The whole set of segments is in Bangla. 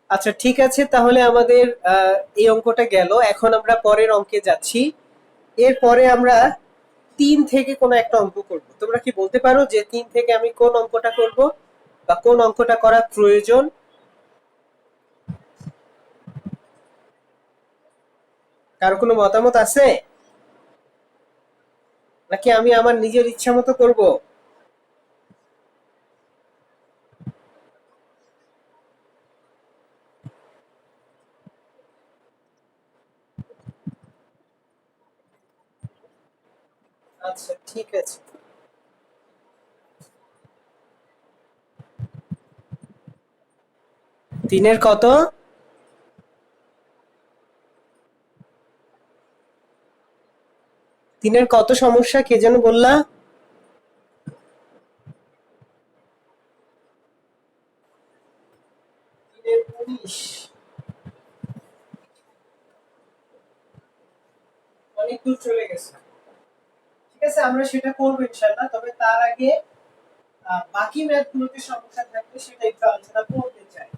আচ্ছা ঠিক আছে, তাহলে আমাদের এই অঙ্কটা গেল। এখন আমরা পরের অঙ্কে যাচ্ছি। এরপরে আমরা 3 থেকে কোনো একটা অঙ্ক করব। তোমরা কি বলতে পারো যে 3 থেকে আমি কোন অঙ্কটা করব বা কোন অঙ্কটা করা প্রয়োজন? কারো কোনো মতামত আছে, নাকি আমি আমার নিজের ইচ্ছা মতো করব? আচ্ছা ঠিক আছে। 3-এর কত? 3-এর কত সমস্যা কে যেন বললা? 3-এর 19। অনেক দূর চলে গেছে। ঠিক আছে, আমরা সেটা করবো ইনশাল্লাহ। তবে তার আগে বাকি ম্যাথগুলোতে সমস্যা থাকলে সেটা একটু আলোচনা করতে চাই।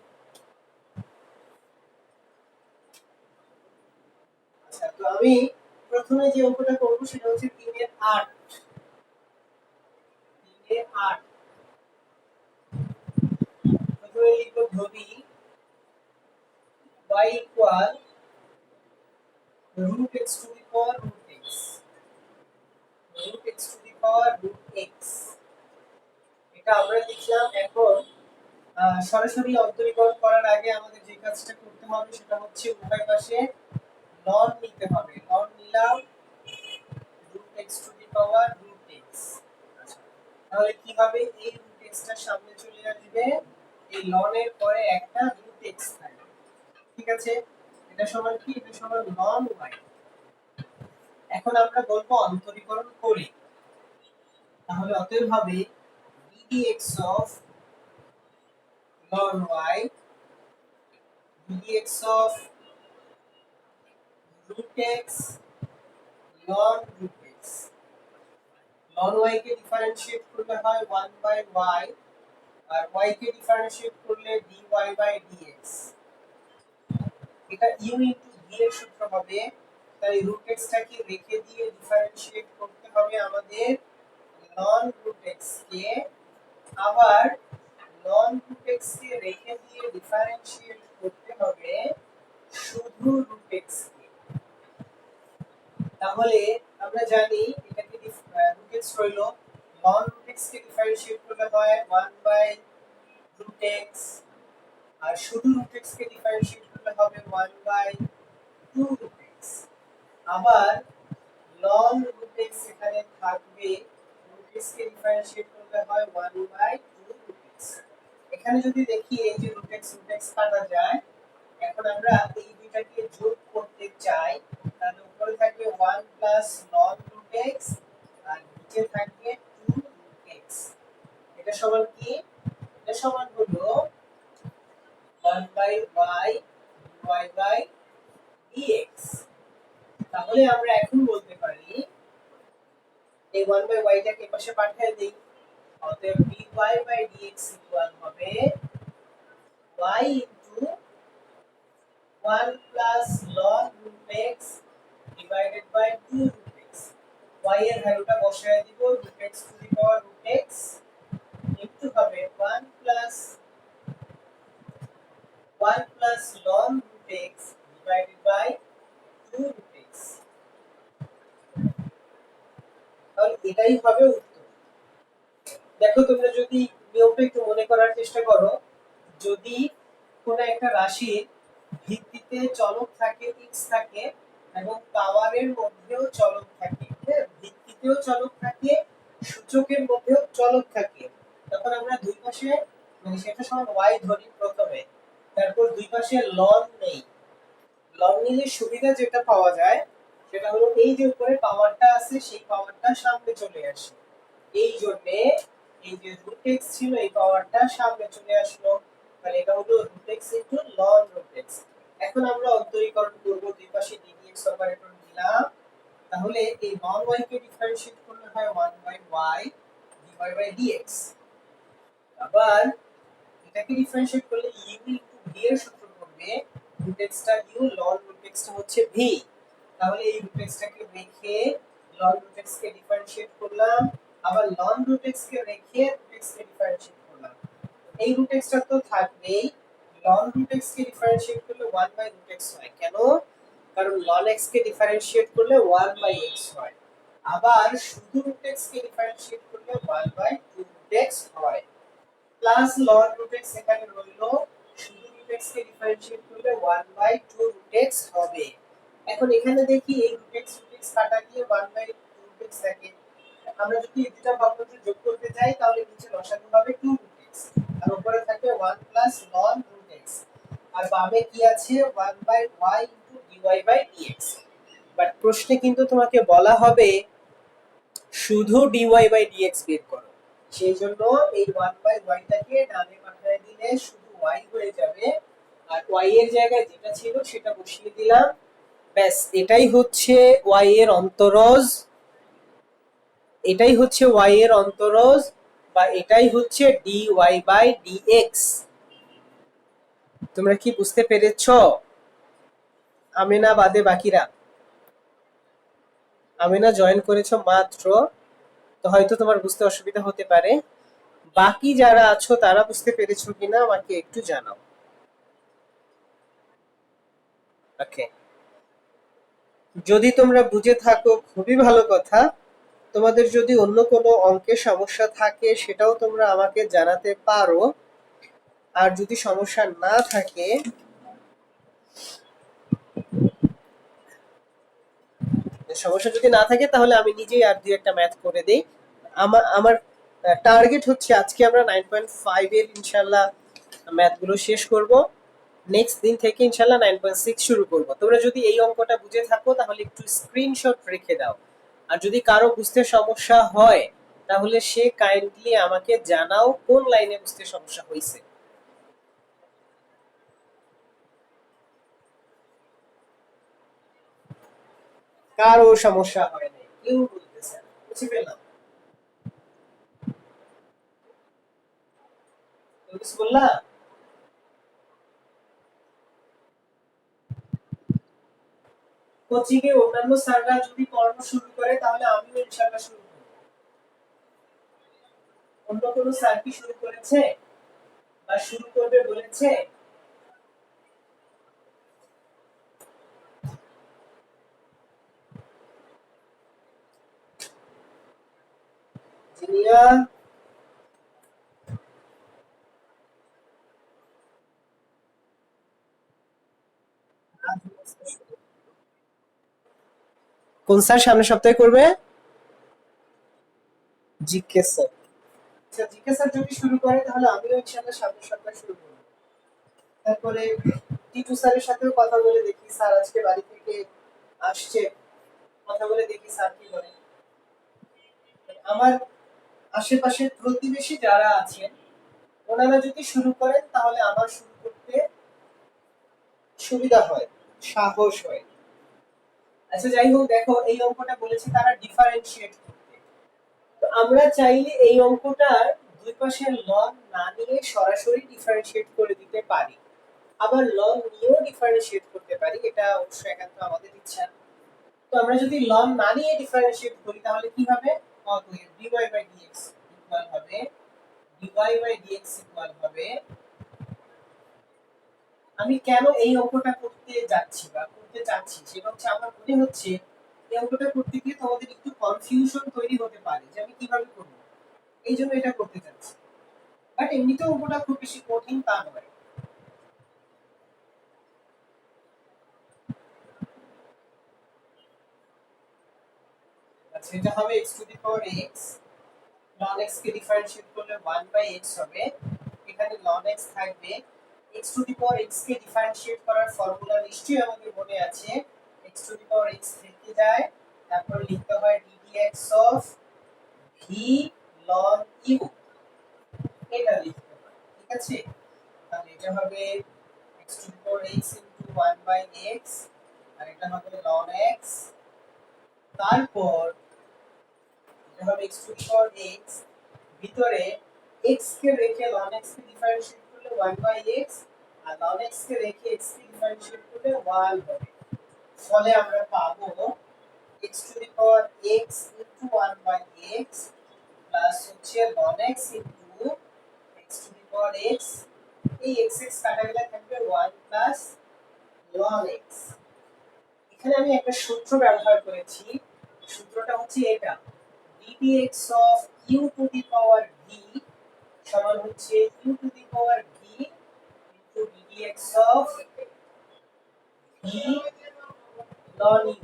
আচ্ছা, তো আমি প্রথমে যে অঙ্কটা করবো সেটা হচ্ছে 3-এর 8। 3-এর 8 প্রথমে লিখবো যদি y equal root x to the power root x, root x to the power root x, এটা আমরা লিখলাম। এখন সরাসরি অন্তরীকরণ করার আগে আমাদের যে কাজটা করতে হবে সেটা হচ্ছে উভয় পাশে লন নিতে হবে। লন নিলাম root x to the power root x। আচ্ছা, তাহলে কি হবে, এই root x টা সামনে চলে আসবে, এই লন এর পরে একটা root x থাকবে। ঠিক আছে, এটা সমান কি, এটা সমান লন y। এখন আমরা বলবো অন্তরীকরণ করে, তাহলে অতএব হবে ddx of ln y, ddx of root x ln root x। ln y কে ডিফারেন্সিয়েট করলে হয় 1 বাই y, আর y কে ডিফারেন্সিয়েট করলে dy বাই dx। এটা u ইনটু v এর সূত্র হবে। তাই root x টাকে রেখে দিয়ে ডিফারেন্সিয়েট করতে হবে আমাদের ln root x কে, আবার ln root x কে রেখে দিয়ে ডিফারেন্সিয়েট করতে হবে শুধু root x কে। তাহলে আমরা জানি এটাকে root x হলো, ln root x কে ডিফারেন্সিয়েট করলে হয় 1 বাই root x, আর শুধু root x কে ডিফারেন্সিয়েট করলে হবে 1 বাই 2 root x। আবার ln root x এখানে থাকবে, root x কে ডিফারেন্সিয়েট করলে হয় 1 বাই 2 root x। এখানে যদি দেখি এই যে root x কাটা যায়। এখন আমরা এই দুইটাকে যোগ করতে চাই, তাহলে উপরে থাকবে 1 প্লাস ln root x আর নিচে থাকবে 2 root x। এটা সমান কি, এটা সমান হলো 1 by y dy by dx। তাহলে আমরা এখন বলতে পারি এই 1 বাই y টাকে পাশে পাঠিয়ে দেই, অতএব dy বাই dx ইকুয়াল হবে y into 1 plus ln root x divided by 2 root x। y এর ভ্যালুটা বসায় দিব, root x to the power root x into হবে 1 plus ln root x divided by 2 root x। তাহলে এটাই হবে উত্তর। দেখো, তোমরা যদি নিয়মটা একটু মনে করার চেষ্টা করো, যদি কোনো একটা রাশির ভিত্তিতে চলক থাকে x থাকে এবং পাওয়ারের মধ্যেও চলক থাকে, হ্যাঁ, ভিত্তিতেও চলক থাকে, সূচকের মধ্যেও চলক থাকে, তখন আমরা দুই পাশে মানে সেটা সমান y ধরি প্রথমে, তারপর দুই পাশে লন নেই। লন নিলে সুবিধা যেটা পাওয়া যায় সেটা হলো এই যে উপরে পাওয়ারটা আছে সেই পাওয়ারটা সামনে চলে আসে। এই জন্য এই যে root x ছিল এই পাওয়ারটা সামনে চলে আসলো, মানে এটা হলো root x into ln root x। এখন আমরা অন্তরীকরণ করব, দুই পাশে ddx অপারেটর দিলাম। তাহলে এই ln y কে ডিফারেন্সিয়েট করলে হয় 1 by y dy by dx। আবার এটাকে ডিফারেন্সিয়েট করলে u ইনটু v এর সূত্র থাকবে রুট এক্সটা ইউ, লন রুট এক্সটা হচ্ছে ভি। তাহলে এই রুট এক্সটাকে রেখে লন রুট এক্স কে ডিফারেন্সিয়েট করলাম, আবার লন রুট এক্স কে রেখে রুট এক্স কে ডিফারেন্সিয়েট করলাম। এই রুট এক্সটা তো থাকবেই, লন রুট এক্স কে ডিফারেন্সিয়েট করলে 1 বাই রুট এক্স হয়। কেন? কারণ ln x কে ডিফারেন্সিয়েট করলে 1 বাই x হয়। আবার শুধু রুট x কে ডিফারেন্সিয়েট করলে 1 বাই 2 রুট x হয়। প্লাস ln রুট x এখানে রইলো, শুধু রুট x কে ডিফারেন্সিয়েট করলে 1 বাই 2 রুট x হবে। এখন এখানে দেখি এই রুট x কাটা গিয়ে 1 বাই 2 রুট x থাকে। আমরা যদি এই দুটো ভাগফল যোগ করতে যাই তাহলে নিচে লসাগু হবে 2 রুট x আর উপরে থাকবে 1 প্লাস ln রুট x। আর বামে কি আছে 1 by y dy by dx। But প্রশ্নে কিন্তু তোমাকে বলা হবে শুধু dy বাই dx বের করো, সেই জন্য এই 1 বাই y টাকে ডানে পাঠিয়ে দিলে শুধু y হয়ে যাবে, আর y এর জায়গায় যেটা ছিল সেটা বসিয়ে দিলাম। ব্যাস, এটাই হচ্ছে y এর অন্তরজ, এটাই হচ্ছে y এর অন্তরজ, বা এটাই হচ্ছে dy বাই dx। তোমরা কি বুঝতে পেরেছো? আমেনা বাদে বাকিরা, আমেনা জয়েন করেছো মাত্র, তো হয়তো তোমার বুঝতে অসুবিধা হতে পারে। বাকি যারা আছো তারা বুঝতে পেরেছো কিনা আমাকে একটু জানাও। ওকে, যদি তোমরা বুঝে থাকো খুবই ভালো কথা। তোমাদের যদি অন্য কোনো অঙ্কের সমস্যা থাকে সেটাও তোমরা আমাকে জানাতে পারো। আর যদি সমস্যা না থাকে, সমস্যা যদি না থাকে তাহলে আমি নিজেই আর দুই একটা ম্যাথ করে দেই। আমার টার্গেট হচ্ছে আজকে আমরা 9.5 এর ইনশাআল্লাহ ম্যাথগুলো শেষ করব। নেক্সট দিন থেকে ইনশাআল্লাহ 9.6 শুরু করব। তোমরা যদি এই অঙ্কটা বুঝে থাকো তাহলে একটু স্ক্রিনশট রেখে দাও। আর যদি কারো বুঝতে সমস্যা হয় তাহলে সে কাইন্ডলি আমাকে জানাও কোন লাইনে বুঝতে সমস্যা হয়েছে। কারো সমস্যা হয় না, কেউ বলতেছে না, বুঝে পেলাম। বিসমিল্লাহ। কোচিং এ অন্যান্য স্যাররা যদি পড়ানো শুরু করে তাহলে আমিও ইনশাআল্লাহ শুরু করব। অন্য কোনো স্যার কি শুরু করেছে বা শুরু করবে বলেছে? জিনিয়া, কোন স্যার সামনের সপ্তাহে করবে? GK sir. আচ্ছা, জিকে স্যার যদি শুরু করে তাহলে আমিও ইনশাআল্লাহ সামনের সপ্তাহে শুরু করব। তারপরে টিটু স্যারের সাথেও কথা বলে দেখি, স্যার আজকে বাড়ি থেকে আসছে, কথা বলে দেখি স্যার কি বলে। আমার আশেপাশের প্রতিবেশী যারা আছেন ওনারা যদি শুরু করেন তাহলে আমার শুরু করতে সুবিধা হয়, সাহস হয়। আচ্ছা যাই হোক, দেখো এই অঙ্কটা বলেছে তারা ডিফারেন্সিয়েট করতে। তো আমরা চাইলে এই অঙ্কটার দুই পাশের লন না নিয়ে সরাসরি ডিফারেন্সিয়েট করে দিতে পারি, আবার লন নিয়েও ডিফারেন্সিয়েট করতে পারি, এটা অবশ্য একান্ত আমাদের ইচ্ছা। তো আমরা যদি লন না নিয়ে ডিফারেন্সিয়েট করি তাহলে কি হবে? অতএব dy বাই dx ইকুয়াল হবে dy বাই dx ইকুয়াল হবে, আমি কেন এই অঙ্কটা করতে যাচ্ছি বা করতে চাচ্ছি সেটা হচ্ছে আমার মনে হচ্ছে এই অঙ্কটা করতে গিয়ে তোমাদের একটু কনফিউশন তৈরি হতে পারে যে আমি কিভাবে করব, এই জন্য এটা করতে চাচ্ছি। বাট এমনিতেও অঙ্কটা খুব বেশি কঠিন তা নয়। আচ্ছা, এটা হবে x to the power x, ln x কে ডিফারেন্সিয়েট করলে 1 বাই x হবে। এখানে ln x থাকবে, x to the power x কে ডিফারেন্সিয়েট করার ফর্মুলা নিশ্চয়ই আমাদের মনে আছে, x to the power x থেকে যায়, তারপর লিখতে হয় ddx of v ln u, এটা লিখতে হয়, ঠিক আছে? তাহলে এটা হবে x to the power x into 1 by x, আর এটা হবে ln x, তারপর এটা হবে x to the power x, ভিতরে x কে রেখে ln x কে ডিফারেন্সিয়েট করলে 1 বাই x, আর ln x কে রেখে x কে ডিফারেন্সিয়েট করলে 1 হবে। ফলে আমরা পাবো x to the power x into 1 by x plus হচ্ছে ln x into x to the power x, এই x x কাটা গেলে থাকবে 1 প্লাস ln x। এখানে আমি একটা সূত্র ব্যবহার করেছি, সূত্রটা হচ্ছে এটা, ddx of u to the power v সমান হচ্ছে u to the power v into ddx of v ln u।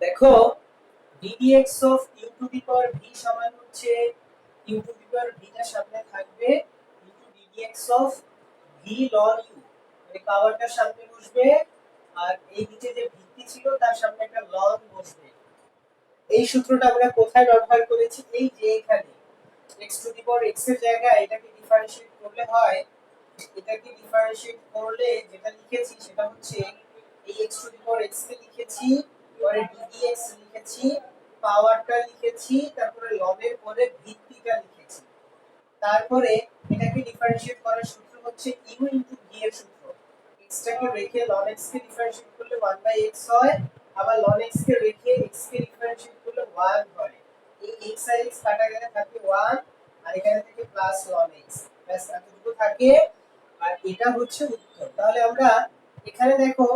দেখো ddx of u to the power v সমান হচ্ছে u to the power v এর সামনে থাকবে into ddx of v ln u, মানে পাওয়ারটা সামনে বসবে আর এই নিচে যে ভিত্তি ছিল তার সামনে একটা ln বসবে। এই সূত্রটা আমরা কোথায় ব্যবহার করেছি? এই যে এখানে x to the power x এর জায়গায় এটাকে ডিফারেন্সিয়েট করলে হয়, এটাকে ডিফারেন্সিয়েট করলে যেটা লিখেছি সেটা হচ্ছে এই x to the power x কে লিখেছি, পরে ddx লিখেছি, পাওয়ারটা লিখেছি, তারপরে ln এর পরে ভিত্তিটা লিখেছি। তারপরে এটাকে ডিফারেন্সিয়েট করার সূত্র হচ্ছে u v এর সূত্র। x টাকে রেখে ln x কে ডিফারেন্সিয়েট করলে 1/x হয়, আবার ln x কে রেখে x কে ডিফারেন্সিয়েট করলে 1 হয়। এই x আর x কাটা গেলে থাকে 1 আর এখানে থাকে প্লাস ln x, ব্যাস এতটুকু থাকে। আর এটা হচ্ছে উত্তর। তাহলে আমরা এখানে দেখো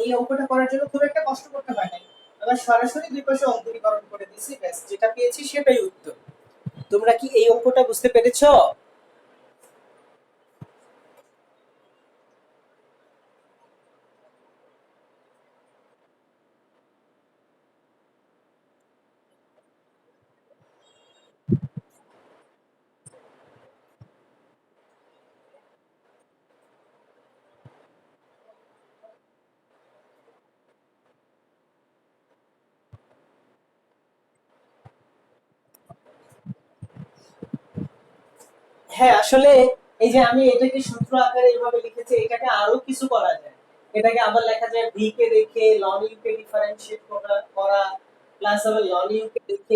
এই অঙ্কটা করার জন্য খুব একটা কষ্ট করতে হয় না, আমরা সরাসরি দুই পাশে অন্তরীকরণ করে দিয়েছি, ব্যাস যেটা পেয়েছি সেটাই উত্তর। তোমরা কি এই অঙ্কটা বুঝতে পেরেছো? হ্যাঁ, আসলে এই যে আমি এটাকে সূত্র আকারে এইভাবে লিখেছি, এটাকে আরো কিছু করা যায়। এটাকে আবার লেখা যায় v কে রেখে ln u কে ডিফারেন্সিয়েট করা প্লাস আবার ln u কে রেখে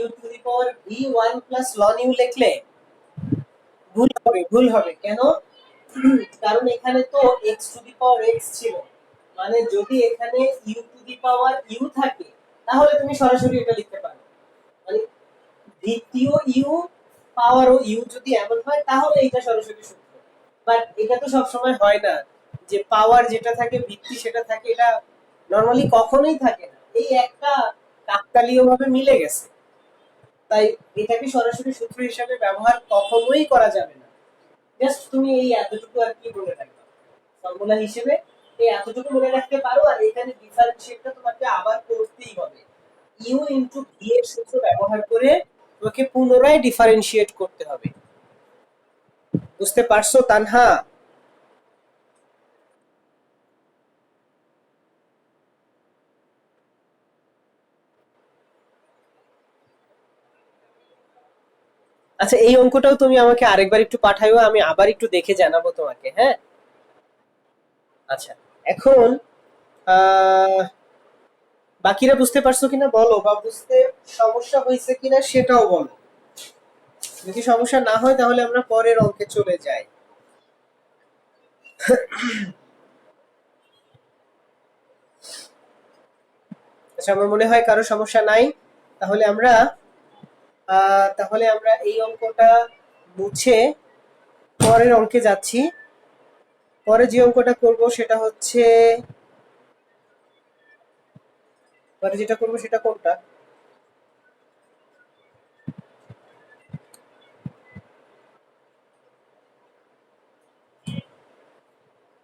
u two the power v1 plus ln u লিখলে ভুল হবে, ভুল হবে কেন? কারণ এখানে তো x to the power x ছিল, মানে যদি এখানে u two the power u থাকে তাহলে তুমি সরাসরি এটা লিখতে পারো, মানে দ্বিতীয় ইউ পাওয়ার ও ইউ যদি এমন হয় তাহলে এটা সরাসরি সূত্র। বাট এটা তো সব সময় হয় না যে পাওয়ার যেটা থাকে ভিত্তি সেটা থাকে, এটা নরমালি কখনোই থাকে না, এই একটা কাকতালীয় ভাবে মিলে গেছে। তাই এটাকে সরাসরি সূত্র হিসাবে ব্যবহার কখনোই করা যাবে না। জাস্ট তুমি এই এতটুকু আর কি মনে রাখবে ফর্মুলা হিসেবে, এই এতটুকু মনে রাখতে পারো। আর এখানে ডিফারেন্সিয়েটটা তোমাকে আবার করতেই হবে, ইউ ইনটু ভি এর সূত্র ব্যবহার করে তোমাকে পুনরায় ডিফারেন্সিয়েট করতে হবে। বুঝতে পারছো তানহা? আচ্ছা, এই অঙ্কটাও তুমি আমাকে আরেকবার একটু পাঠাইও, আমি আবার একটু দেখে জানাবো তোমাকে, হ্যাঁ? আচ্ছা, এখন আহ বাকিরা বুঝতে পারছো কিনা বলো, বা বুঝতে সমস্যা হয়েছে কিনা সেটাও বলো। যদি সমস্যা না হয় তাহলে আমরা পরের অঙ্কে চলে যাই। আচ্ছা, আমার মনে হয় কারো সমস্যা নাই। তাহলে আমরা এই অঙ্কটা মুছে পরের অঙ্কে যাচ্ছি। পরে যে অঙ্কটা করব সেটা হচ্ছে, পরে যেটা করব সেটা কোনটা?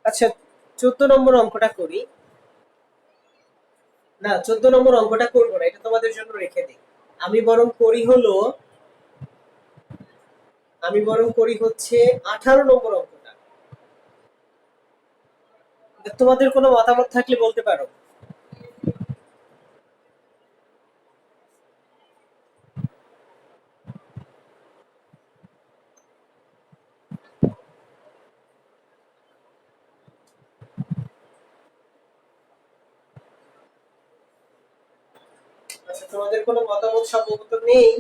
আচ্ছা, 14 নম্বর অঙ্কটা করি। না, 14 নম্বর অঙ্কটা করবো না, এটা তোমাদের জন্য রেখে দিই। আমি বরং করি হলো, আমি বরং করি হচ্ছে 18 নম্বর অঙ্কটা। তোমাদের কোনো মতামত থাকলে বলতে পারো। তোমাদের কোনো মতামত সম্ভবত নেই,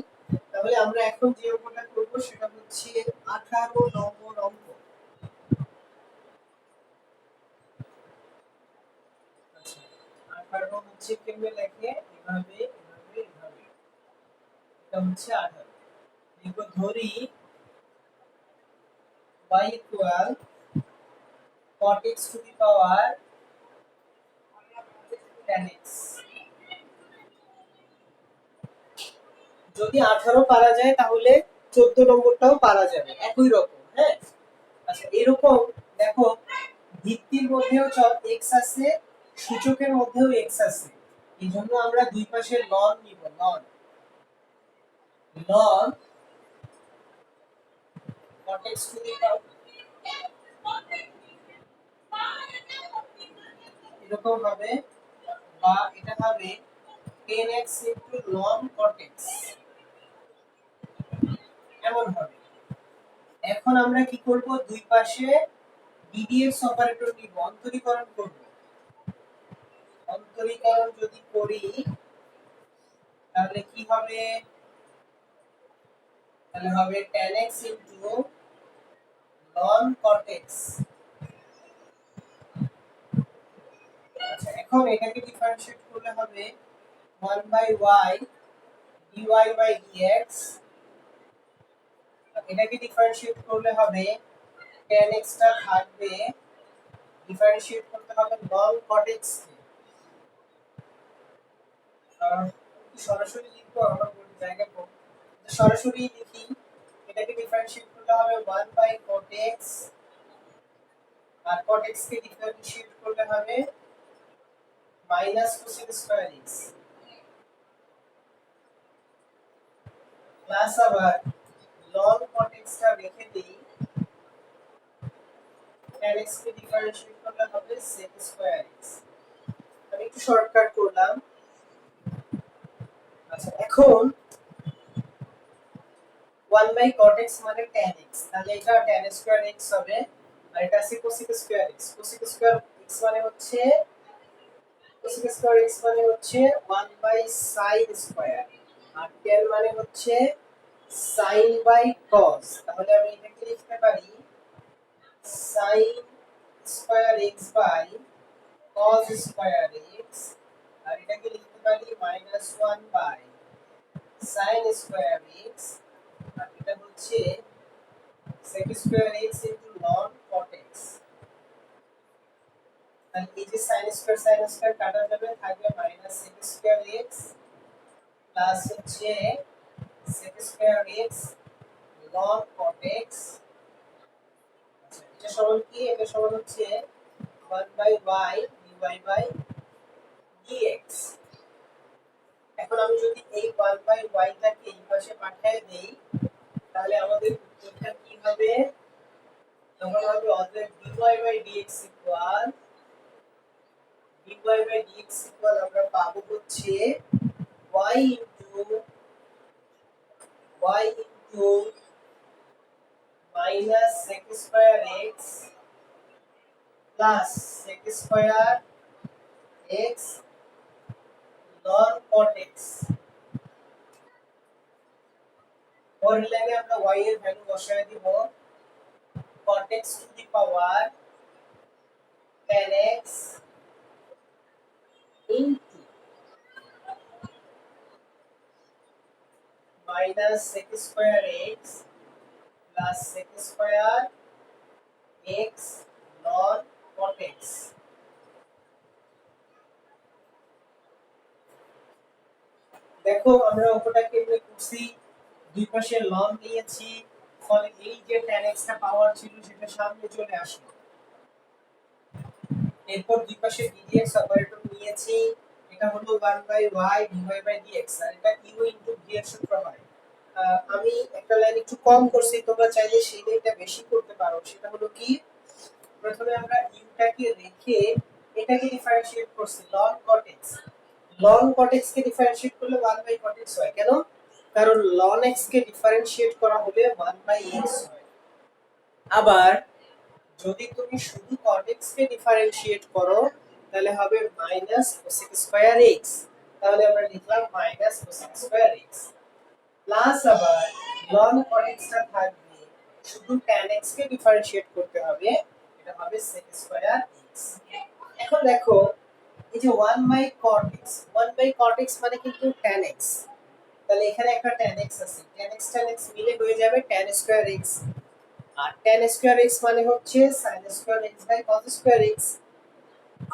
তাহলে আমরা এখন যে অঙ্কটা করব সেটা হচ্ছে 18 নম্বর অঙ্ক। আচ্ছা, 18 হচ্ছে কেমনে লেখে, এভাবে এভাবে এভাবে, এটা হচ্ছে 18। লিখব ধরি y equal cot x to the power 10x। যদি 18 পারা যায় তাহলে 14 নম্বরটাও পারা যাবে, একই রকম। হ্যাঁ, আচ্ছা এরকম দেখো, ভিত্তির মধ্যেও x আছে, সূচকের মধ্যেও x আছে, এইজন্য আমরা দুই পাশে লন নিব। Ln ln cot x to the power এরকম হবে, বা এটা হবে 10x into ln cot x, এমন হবে। এখন আমরা কি করব, দুই পাশে ddx অপারেটর নিব, অন্তরীকরণ করব। অন্তরীকরণ যদি করি তাহলে কি হবে, তাহলে হবে 10x into ln cot x। আচ্ছা এখন এটাকে ডিফারেনশিয়েট করলে হবে 1/y dy বাই dx, এটাকে ডিফারেনশিয়েট করলে হবে 10x টা থাকবে, ডিফারেনশিয়েট করতে হবে ln cot x কে। সরাসরি লিখবো, আমার কোনো জায়গা কম, সরাসরি লিখি। এটাকে ডিফারেনশিয়েট করলে হবে 1/cot x, আর cot x কে ডিফারেনশিয়েট করলে হবে -cosec স্কয়ার x, প্লাস আবার ln cot x টা রেখে দেই, tan x কে ডিফারেনশিয়েট করলে হবে sec স্কয়ার x। আমি একটু শর্টকাট করলাম। আচ্ছা এখন 1/cot x মানে tan x, তাহলে এটা tan স্কয়ার x হবে, আর এটা আছে cosec square x। cosec square x মানে হচ্ছে cosec স্কয়ার x মানে হচ্ছে 1/sin স্কয়ার, আর tan মানে হচ্ছে sin বাই cos। তাহলে আমি এটাকে লিখতে পারি sin square x by cos square x, আর এটাকে লিখতে পারি -1 বাই sin স্কয়ার x, আর এটা হচ্ছে sec square x into ln cot x। তাহলে এই যে sin স্কয়ার কাটা যাবে, থাকবে -sec স্কয়ার x প্লাস হচ্ছে sec square x ln cot x। আচ্ছা এটা সমান কি, এটা সমান হচ্ছে 1/y dy বাই dx। এখন আমি যদি এই 1/y টাকে এই পাশে পাঠিয়ে দেই তাহলে আমাদের উত্তরটা কি হবে, তখন হবে অতএব dy বাই dx ইকুয়াল আমরা পাবো হচ্ছে y into minus sec square x plus sec square x ln cot x। পরের লাইনে আমরা y এর ভ্যালু বসায় দিব, cot x to the power 10x into minus sec square x plus sec square x ln cot x। দেখো আমরা অঙ্কটা কেমনে করছি, দুই পাশে ln নিয়েছি, ফলে এই যে tan x টা পাওয়ার ছিল সেটা সামনে চলে আসলো। এরপর দুই পাশে ddx অপারেটর নিয়েছি, এটা হলো 1/y dy বাই dx, আর এটা u ইনটু v এর সূত্র হয়। আমি একটা লাইন একটু কম করছি, তোমরা চাইলে সেই লাইনটা বেশি করতে পারো। সেটা হলো কি, প্রথমে আমরা u টাকে রেখে এটাকে ডিফারেনশিয়েট করছি ln cot x। ln cot x কে ডিফারেনশিয়েট করলে 1/cot x হয়, কেন? কারণ ln x কে ডিফারেনশিয়েট করা হলে 1/x হয়। আবার যদি তুমি শুধু cot x কে ডিফারেনশিয়েট করো তাহলে হবে -cosec স্কয়ার x। তাহলে আমরা লিখলাম minus cosec square x plus আবার লন cot x টা থাকবে, শুধু tan x কে ডিফারেনশিয়েট করতে হবে, এটা হবে sec স্কয়ার x। এখন দেখো এই যে 1 by cot x, 1 by cot x মানে কিন্তু tan x, তাহলে এখানে একটা tan x আছে, tan x মিলে হয়ে যাবে tan স্কয়ার x, আর tan স্কয়ার x মানে হচ্ছে sin square x by cos square x,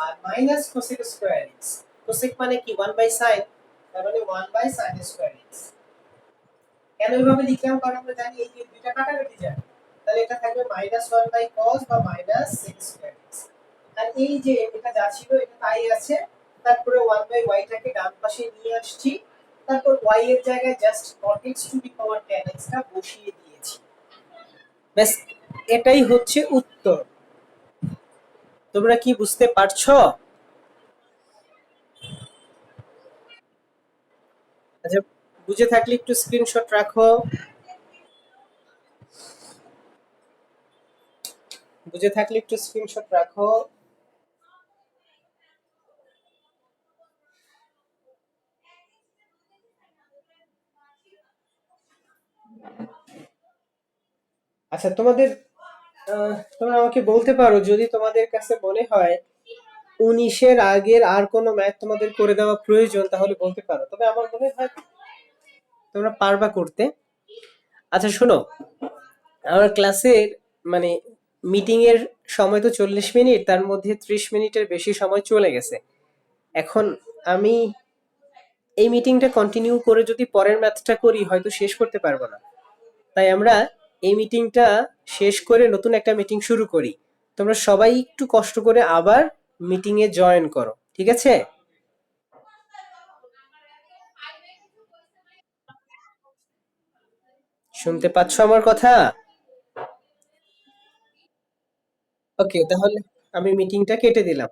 আর minus cosec square x, cosec মানে কি 1 বাই sin, তার মানে 1 বাই sin স্কয়ার x। কেন এইভাবে লিখলাম, কারণ আমরা জানি এই যে দুইটা কাটাকাটি যায়, তাহলে এটা থাকবে মাইনাস 1 বাই cos বা মাইনাস sin স্কয়ার x, আর এই যে এটা যা ছিল এটা তাই আছে, তারপরে 1 বাই y টাকে ডান পাশে নিয়ে আসছি, তারপর y এর জায়গায় just cot x to the power tan x টা বসিয়ে দিয়েছি, ব্যাস এটাই হচ্ছে উত্তর। তোমরা কি বুঝতে পারছো? আচ্ছা, বুঝে থাকলে একটু স্ক্রিনশট রাখো, বুঝে থাকলে একটু স্ক্রিনশট রাখো। আচ্ছা তোমাদের তোমরা আমাকে বলতে পারো যদি তোমাদের কাছে মনে হয় 19-এর আগের আর কোনো ম্যাথ তোমাদের করে দেওয়া প্রয়োজন, তাহলে বলতে পারো, তবে আমার মনে হয় তোমরা পারবা করতে। আচ্ছা শোনো, আমার ক্লাসের মানে মিটিং এর সময় তো 40 মিনিট, তার মধ্যে 30 মিনিটের বেশি সময় চলে গেছে। এখন আমি এই মিটিংটা কন্টিনিউ করে যদি পরের ম্যাথটা করি হয়তো শেষ করতে পারবো না, তাই আমরা এই মিটিংটা শেষ করে নতুন একটা মিটিং শুরু করি। তোমরা সবাই একটু কষ্ট করে আবার মিটিং এ জয়েন করো, ঠিক আছে? শুনতে পাচ্ছ আমার কথা? ওকে, তাহলে আমি মিটিংটা কেটে দিলাম।